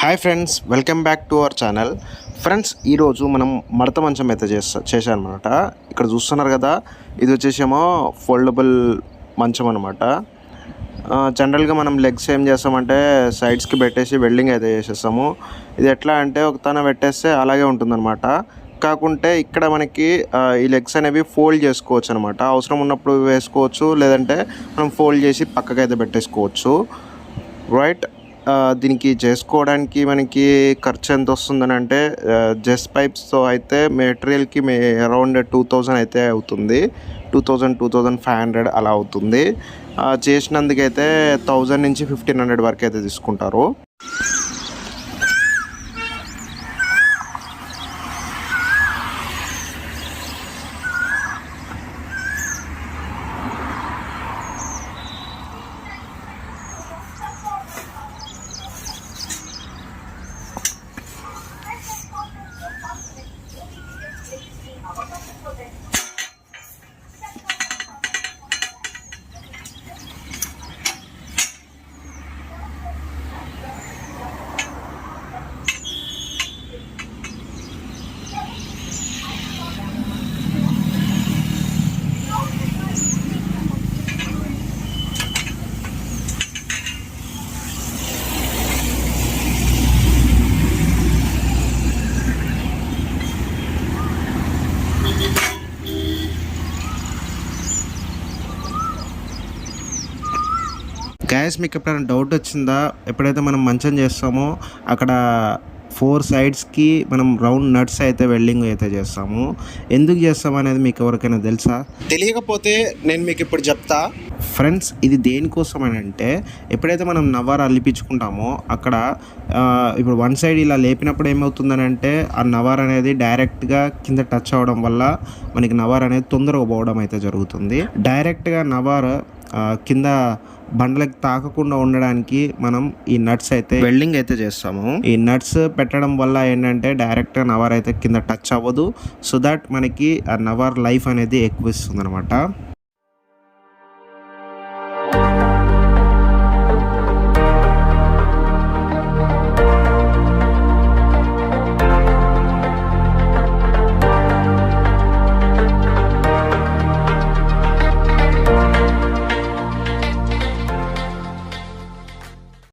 Hi friends, welcome back to our channel. Friends, ఈరోజు మనం మడత మంచం అయితే చేశానమాట. ఇక్కడ చూస్తున్నారు కదా, ఇది వచ్చేసేమో ఫోల్డబుల్ మంచం అనమాట. జనరల్గా మనం లెగ్స్ ఏం చేస్తామంటే సైడ్స్కి పెట్టేసి వెల్డింగ్ అయితే చేసేస్తాము. ఇది ఎట్లా అంటే ఒక తన పెట్టేస్తే అలాగే ఉంటుందన్నమాట. కాకుంటే ఇక్కడ మనకి ఈ లెగ్స్ అనేవి ఫోల్డ్ చేసుకోవచ్చు అనమాట. అవసరం ఉన్నప్పుడు వేసుకోవచ్చు, లేదంటే మనం ఫోల్డ్ చేసి పక్కకైతే పెట్టేసుకోవచ్చు. రైట్, దీనికి చేసుకోవడానికి మనకి ఖర్చు ఎంత వస్తుందని అంటే జెస్ పైప్స్తో అయితే మెటీరియల్కి అరౌండ్ 2000 అయితే అవుతుంది. 2500 అలా అవుతుంది. చేసినందుకైతే 1000 నుంచి 1500 వరకు అయితే తీసుకుంటారు. గ్యాస్, మీకు ఎప్పుడైనా డౌట్ వచ్చిందా? ఎప్పుడైతే మనం మంచం చేస్తామో అక్కడ 4 సైడ్స్కి మనం రౌండ్ నట్స్ అయితే వెల్డింగ్ అయితే చేస్తాము. ఎందుకు చేస్తాం అనేది మీకు ఎవరికైనా తెలుసా? తెలియకపోతే నేను మీకు ఇప్పుడు చెప్తా. ఫ్రెండ్స్, ఇది దేనికోసం అని అంటే ఎప్పుడైతే మనం నవార్ అల్లిపించుకుంటామో అక్కడ ఇప్పుడు వన్ సైడ్ ఇలా లేపినప్పుడు ఏమవుతుందని అంటే ఆ నవార్ అనేది డైరెక్ట్గా కింద టచ్ అవ్వడం వల్ల మనకి నవార్ అనేది తొందరగా పోవడం అయితే జరుగుతుంది. డైరెక్ట్గా నవార్ కింద బండలకి తాకకుండా ఉండడానికి మనం ఈ నట్స్ అయితే వెల్డింగ్ అయితే చేస్తాము. ఈ నట్స్ పెట్టడం వల్ల ఏంటంటే డైరెక్ట్గా నవార్ అయితే కింద టచ్ అవ్వదు. సో దట్ మనకి ఆ నవార్ లైఫ్ అనేది ఎక్కువ ఇస్తుంది అనమాట.